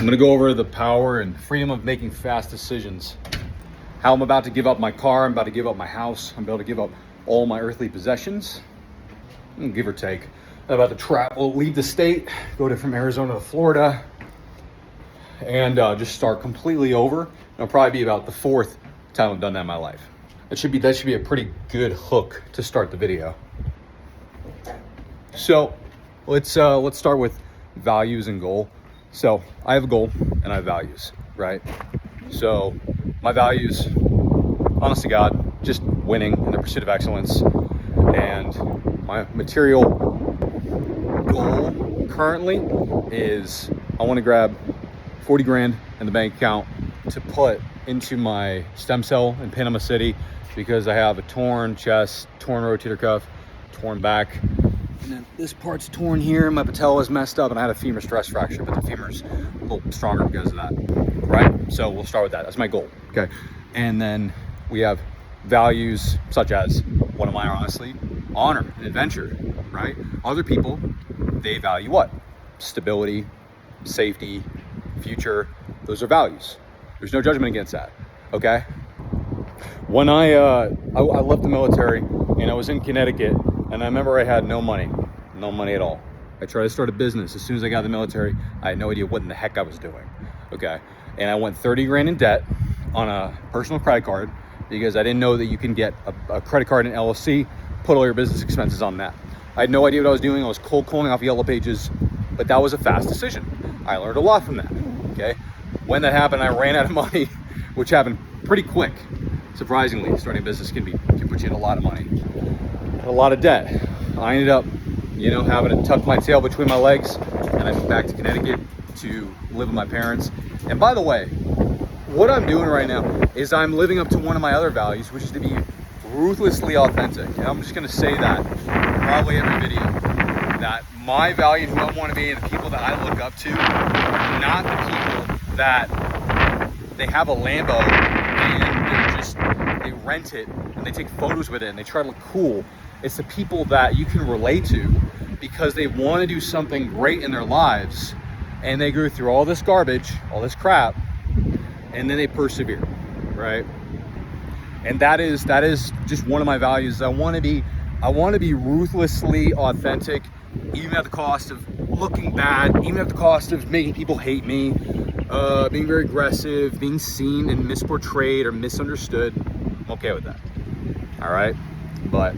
I'm gonna go over the power and freedom of making fast decisions. How I'm about to give up my car, I'm about to give up my house, I'm about to give up all my earthly possessions, give or take. I'm about to travel, leave the state, go from Arizona to Florida, and just start completely over. It'll probably be about the 4th time I've done that in my life. That should be a pretty good hook to start the video. So let's start with values and goal. So I have a goal and I have values, right? So my values, honest to God, just winning in the pursuit of excellence. And my material goal currently is I want to grab 40 grand in the bank account to put into my stem cell in Panama City, because I have a torn chest, torn rotator cuff, torn back. And then this part's torn here, my patella is messed up, and I had a femur stress fracture, but the femur's a little stronger because of that, right? So we'll start with that. That's my goal, okay? And then we have values such as, what am I honestly? Honor and adventure, right? Other people, they value what? Stability, safety, future. Those are values. There's no judgment against that, okay? When I left the military and I was in Connecticut, and I remember I had no money at all. I tried to start a business. As soon as I got out of the military, I had no idea what in the heck I was doing, okay? And I went 30 grand in debt on a personal credit card because I didn't know that you can get a credit card in LLC, put all your business expenses on that. I had no idea what I was doing. I was cold calling off Yellow Pages, but that was a fast decision. I learned a lot from that, okay? When that happened, I ran out of money, which happened pretty quick. Surprisingly, starting a business can put you in a lot of money, a lot of debt. I ended up, having to tuck my tail between my legs, and I moved back to Connecticut to live with my parents. And by the way, what I'm doing right now is I'm living up to one of my other values, which is to be ruthlessly authentic. And I'm just gonna say that probably every video, that my value, who I want to be, and the people that I look up to, not the people that they have a Lambo and they rent it and they take photos with it and they try to look cool. It's the people that you can relate to because they want to do something great in their lives, and they go through all this garbage, all this crap, and then they persevere, right? And that is just one of my values. I want to be ruthlessly authentic, even at the cost of looking bad, even at the cost of making people hate me, being very aggressive, being seen and misportrayed or misunderstood. I'm okay with that, all right? But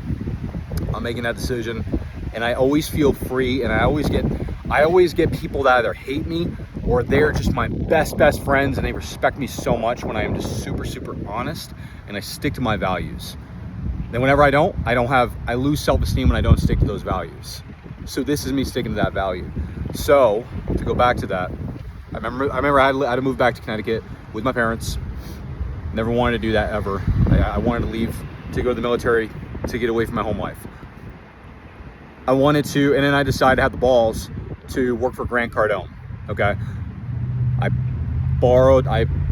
I'm making that decision, and I always feel free, and I always get people that either hate me or they're just my best friends, and they respect me so much when I am just super honest and I stick to my values. Then whenever I lose self-esteem when I don't stick to those values. So this is me sticking to that value. So to go back to that, I remember I had to move back to Connecticut with my parents. Never wanted to do that ever. I wanted to leave to go to the military to get away from my home life. I wanted to, and then I decided to have the balls to work for Grant Cardone, okay? I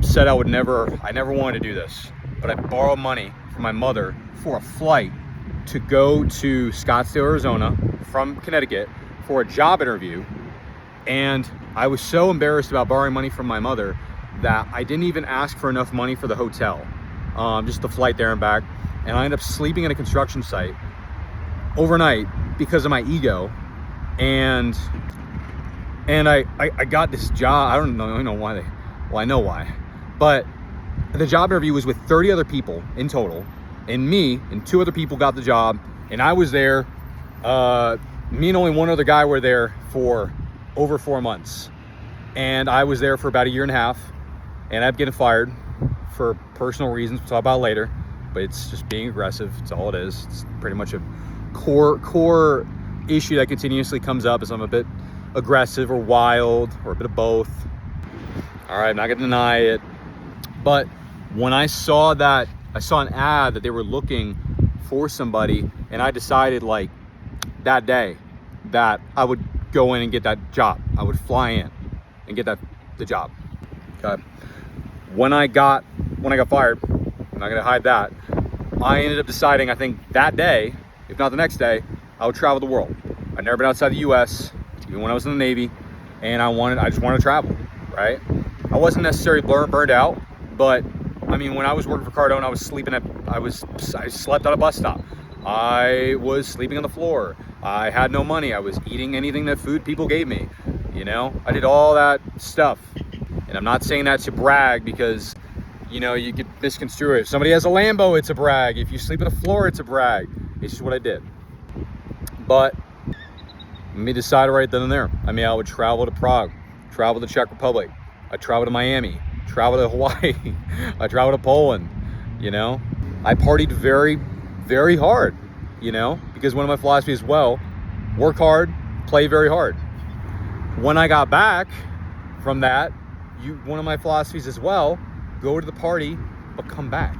said I never wanted to do this, but I borrowed money from my mother for a flight to go to Scottsdale, Arizona from Connecticut for a job interview. And I was so embarrassed about borrowing money from my mother that I didn't even ask for enough money for the hotel, just the flight there and back. And I ended up sleeping at a construction site overnight because of my ego. And I got this job. I don't know why well, I know why, but the job interview was with 30 other people in total, and me and 2 other people got the job, and I was there. Me and only one other guy were there for over 4 months, and I was there for about 1.5 years, and I'm getting fired for personal reasons we'll talk about later, but it's just being aggressive. It's all it is. It's pretty much a core issue that continuously comes up, is I'm a bit aggressive or wild or a bit of both. All right, I'm not gonna deny it, but when I saw an ad that they were looking for somebody, and I decided like that day that I would go in and get that job. I would fly in and get the job. Okay. When I got fired, I'm not gonna hide that, I ended up deciding, I think that day, if not the next day, I would travel the world. I'd never been outside the US, even when I was in the Navy, and I just wanted to travel. right? I wasn't necessarily burned out, but I mean, when I was working for Cardone, I slept at a bus stop. I was sleeping on the floor. I had no money. I was eating anything that food people gave me. You know, I did all that stuff. And I'm not saying that to brag, because, you know, you could misconstrue it. If somebody has a Lambo, it's a brag. If you sleep on the floor, it's a brag. It's just what I did. But me decide right then and there. I mean, I would travel to Prague, travel to Czech Republic. I travel to Miami, travel to Hawaii. I travel to Poland, you know. I partied very, very hard, you know, because one of my philosophies as well, work hard, play very hard. When I got back from that, one of my philosophies as well, go to the party, but come back.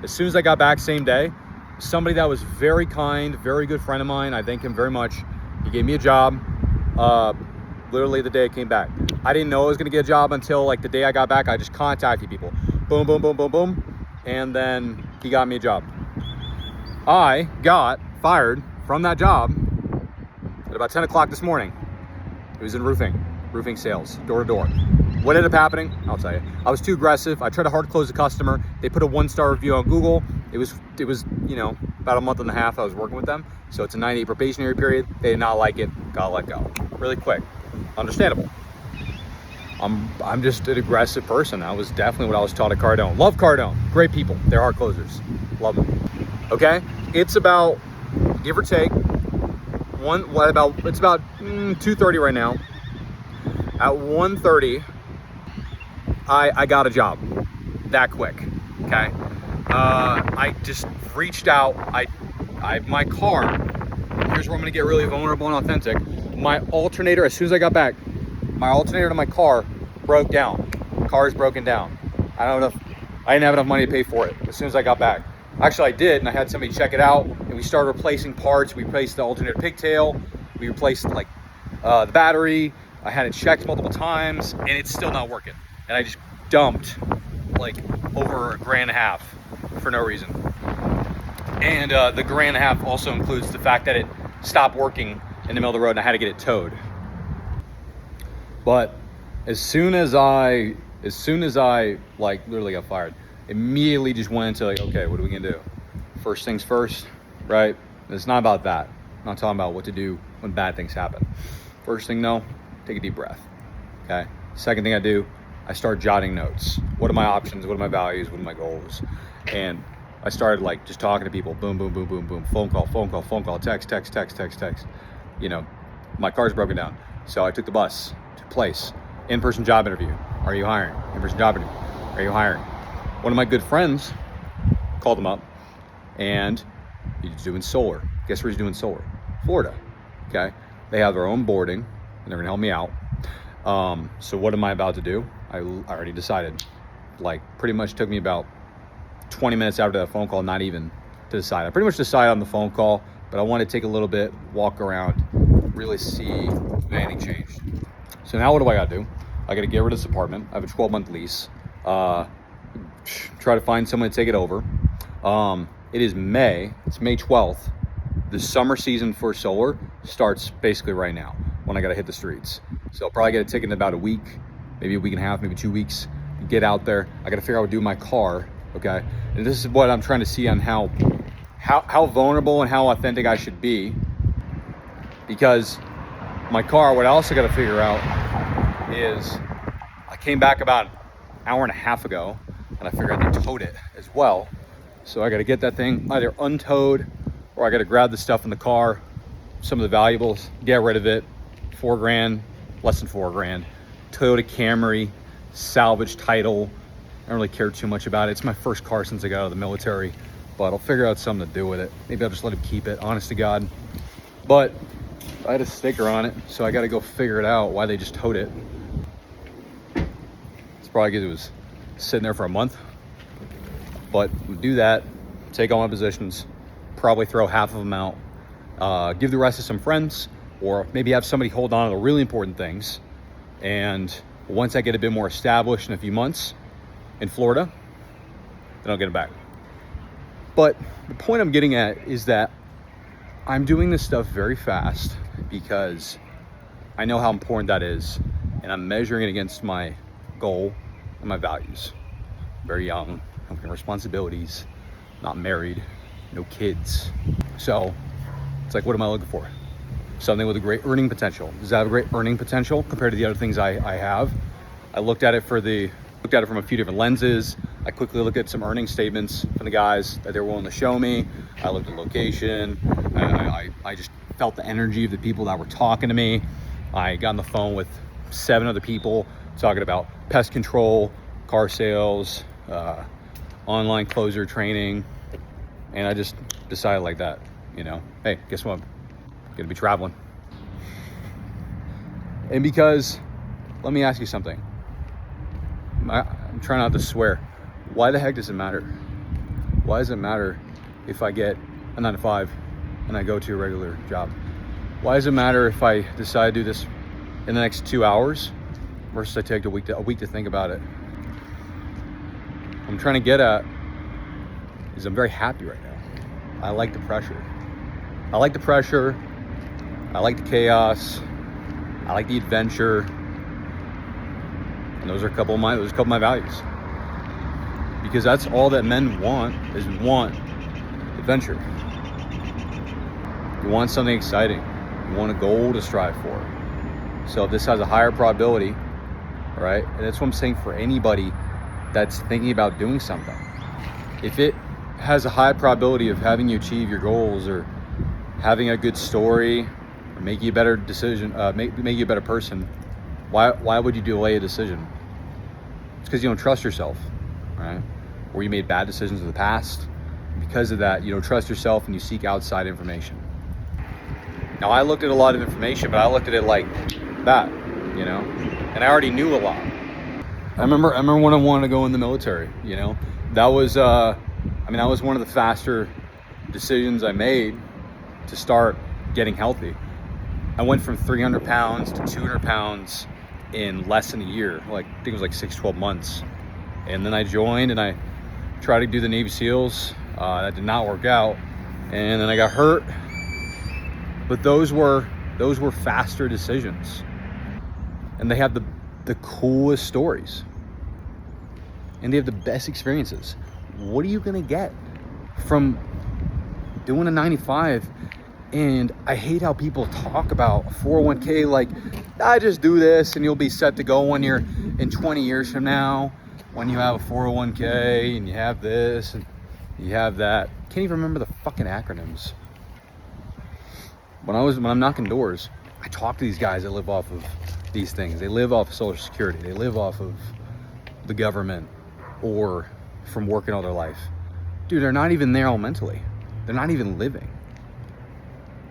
As soon as I got back, same day, somebody that was very kind, very good friend of mine, I thank him very much. He gave me a job, literally the day I came back. I didn't know I was gonna get a job until like the day I got back. I just contacted people, boom, boom, boom, boom, boom. And then he got me a job. I got fired from that job at about 10 o'clock this morning. It was in roofing sales, door to door. What ended up happening? I'll tell you. I was too aggressive. I tried to hard close the customer. They put a 1-star review on Google. It was, you know, about a month and a half I was working with them. So it's a 90-day probationary period. They did not like it. Got let go really quick. Understandable. I'm just an aggressive person. That was definitely what I was taught at Cardone. Love Cardone. Great people. They're hard closers. Love them. Okay. It's about, give or take, it's about 2:30 right now. At 1:30, I got a job that quick. Okay. I just reached out. My car, here's where I'm gonna get really vulnerable and authentic. My alternator, as soon as I got back, my alternator to my car broke down. Car is broken down. I didn't have enough money to pay for it as soon as I got back. Actually, I did, and I had somebody check it out, and we started replacing parts. We replaced the alternator pigtail. We replaced like the battery. I had it checked multiple times, and it's still not working. And I just dumped like over $1.5 grand for no reason. And the $1.5 grand also includes the fact that it stopped working in the middle of the road, and I had to get it towed. But as soon as I like literally got fired, immediately just went into like, okay, what are we gonna do? First things first, right? It's not about that. I'm not talking about what to do when bad things happen. First thing, no, take a deep breath. Okay. Second thing I do, I start jotting notes. What are my options? What are my values? What are my goals? And I started like just talking to people. Boom, boom, boom, boom, boom. Phone call, text. You know, my car's broken down. So I took the bus to place. In-person job interview. Are you hiring? In-person job interview. Are you hiring? One of my good friends called him up, and he's doing solar. Guess where he's doing solar? Florida. Okay. They have their own boarding, and they're gonna help me out. So what am I about to do? I already decided. Like, pretty much took me about 20 minutes after that phone call, not even to decide. I pretty much decided on the phone call, but I want to take a little bit, walk around, really see if anything changed. So now what do I gotta do? I gotta get rid of this apartment. I have a 12-month lease. Try to find someone to take it over. It is May. It's May 12th. The summer season for solar starts basically right now when I gotta hit the streets. So I'll probably get a ticket in about a week, maybe a week and a half, maybe 2 weeks. Get out there. I gotta figure out what to do with my car. Okay. And this is what I'm trying to see on how vulnerable and how authentic I should be. Because my car, what I also gotta figure out is I came back about an hour and a half ago, and I figured they towed it as well. So I got to get that thing either untowed, or I got to grab the stuff in the car, some of the valuables, get rid of it. $4 grand, less than $4 grand. Toyota Camry, salvage title. I don't really care too much about it. It's my first car since I got out of the military, but I'll figure out something to do with it. Maybe I'll just let him keep it, honest to God. But I had a sticker on it, so I got to go figure it out why they just towed it. It's probably because it was sitting there for a month. But we'll do that, take all my positions, probably throw half of them out, give the rest to some friends, or maybe have somebody hold on to the really important things. And once I get a bit more established in a few months in Florida, then I'll get them back. But the point I'm getting at is that I'm doing this stuff very fast because I know how important that is, and I'm measuring it against my goal and my values. Very young, having responsibilities, not married, no kids. So it's like, what am I looking for? Something with a great earning potential. Does that have a great earning potential compared to the other things I have? I looked at it from a few different lenses. I quickly looked at some earning statements from the guys that they were willing to show me. I looked at location. I just felt the energy of the people that were talking to me. I got on the phone with 7 other people talking about pest control, car sales, online closer training. And I just decided like that, you know, hey, guess what? I'm gonna be traveling. And because, let me ask you something. I'm trying not to swear. Why the heck does it matter? Why does it matter if I get a 9 to 5 and I go to a regular job? Why does it matter if I decide to do this in the next 2 hours versus I take a week to think about it? What I'm trying to get at is I'm very happy right now. I like the pressure. I like the pressure. I like the chaos. I like the adventure. And those are a couple of my values. Because that's all that men want adventure. You want something exciting. You want a goal to strive for. So if this has a higher probability, right? And that's what I'm saying for anybody that's thinking about doing something. If it has a high probability of having you achieve your goals or having a good story or make you a better decision, make you a better person, why would you delay a decision? It's because you don't trust yourself, right? Or you made bad decisions in the past. Because of that, you don't trust yourself and you seek outside information. Now, I looked at a lot of information, but I looked at it like that, you know, and I already knew a lot. I remember when I wanted to go in the military, you know, that was, that was one of the faster decisions I made to start getting healthy. I went from 300 pounds to 200 pounds in less than a year. Like, I think it was like 6-12 months. And then I joined and I tried to do the Navy SEALs. That did not work out. And then I got hurt. But those were faster decisions. And they have the coolest stories. And they have the best experiences. What are you gonna get from doing a 95? And I hate how people talk about 401k like, I just do this and you'll be set to go when you're in 20 years from now, when you have a 401k and you have this and you have that. Can't even remember the fucking acronyms. When I'm knocking doors, I talk to these guys that live off of these things. They live off of Social Security. They live off of the government or from working all their life. Dude, they're not even there all mentally. They're not even living.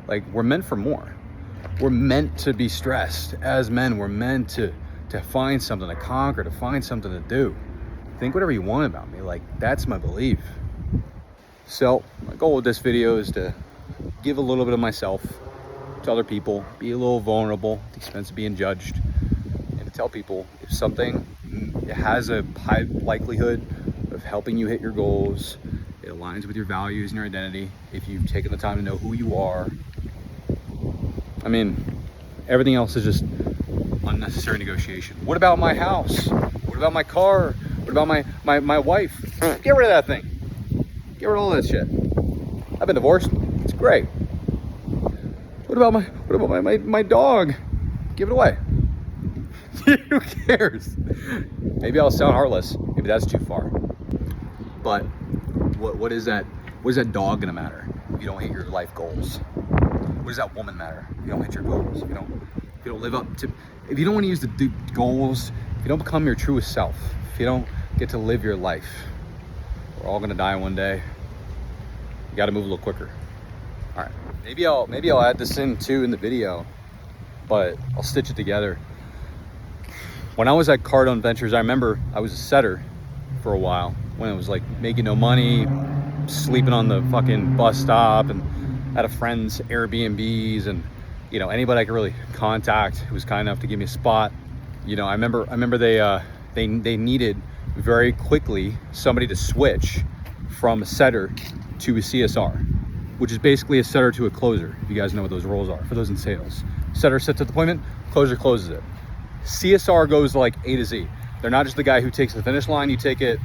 Like, we're meant for more. We're meant to be stressed. As men, we're meant to find something to conquer, to find something to do. Think whatever you want about me. Like, that's my belief. So my goal with this video is to give a little bit of myself to other people, be a little vulnerable at the expense of being judged, and to tell people if something has a high likelihood of helping you hit your goals, it aligns with your values and your identity, if you've taken the time to know who you are. I mean, everything else is just unnecessary negotiation. What about my house? What about my car? What about my wife? Get rid of that thing. Get rid of all that shit. I've been divorced. It's great. What about my dog? Give it away. Who cares? Maybe I'll sound heartless. Maybe that's too far. But what is that? What is that dog gonna matter if you don't hit your life goals? What does that woman matter if you don't hit your goals? If you don't live up to, if you don't want to use the goals, if you don't become your truest self, if you don't get to live your life, we're all gonna die one day. You got to move a little quicker. All right, maybe I'll add this in too in the video, but I'll stitch it together. When I was at Cardone Ventures, I remember I was a setter for a while when it was like making no money, sleeping on the fucking bus stop and at a friend's Airbnbs, and you know, anybody I could really contact who was kind enough to give me a spot. You know, I remember they needed very quickly somebody to switch from a setter to a CSR, which is basically a setter to a closer, if you guys know what those roles are, for those in sales. Setter sets at the appointment, closer closes it. CSR goes like A to Z. They're not just the guy who takes the finish line. You take it,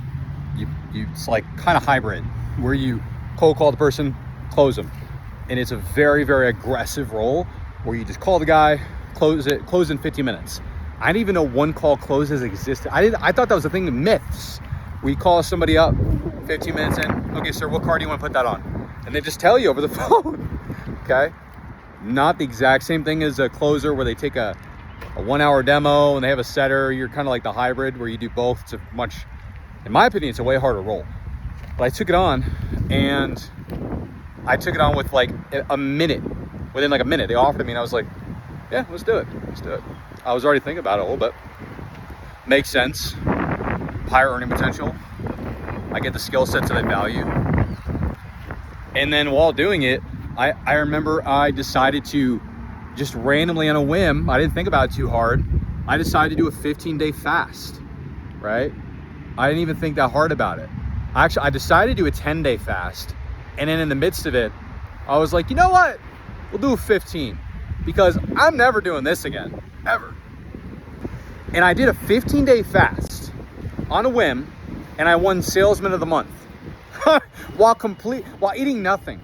it's like kind of hybrid, where you cold call the person, close them. And it's a very, very aggressive role where you just call the guy, close in 50 minutes. I didn't even know one call closes existed. I thought that was a thing of myths. We call somebody up 15 minutes in, okay, sir, what car do you want to put that on? And they just tell you over the phone, okay? Not the exact same thing as a closer where they take a 1 hour demo and they have a setter. You're kind of like the hybrid where you do both. It's a much, in my opinion, it's a way harder role. But I took it on, and I took it on with like a minute. Within like a minute, they offered it me, and I was like, yeah, let's do it. Let's do it. I was already thinking about it a little bit. Makes sense. Higher earning potential. I get the skill sets that I value. And then while doing it, I remember I decided to just randomly on a whim, I didn't think about it too hard, I decided to do a 15-day fast, right? I didn't even think that hard about it. I decided to do a 10-day fast. And then in the midst of it, I was like, you know what? We'll do a 15 because I'm never doing this again, ever. And I did a 15-day fast on a whim, and I won Salesman of the Month while eating nothing.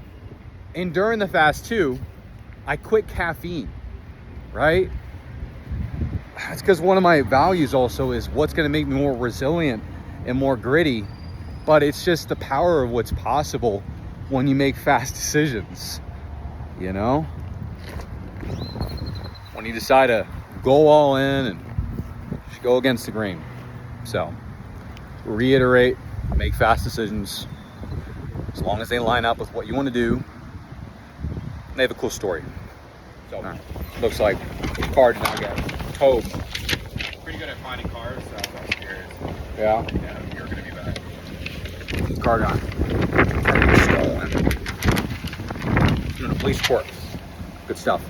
And during the fast too, I quit caffeine, right? It's because one of my values also is what's going to make me more resilient and more gritty. But it's just the power of what's possible when you make fast decisions, you know? When you decide to go all in and go against the grain. So, reiterate, make fast decisions as long as they line up with what you want to do. They have a cool story. So, looks like the car did not get towed. Pretty good at finding cars, so I was curious. Yeah? Yeah, you're going to be back. The car got stolen. Doing a police report. Good stuff.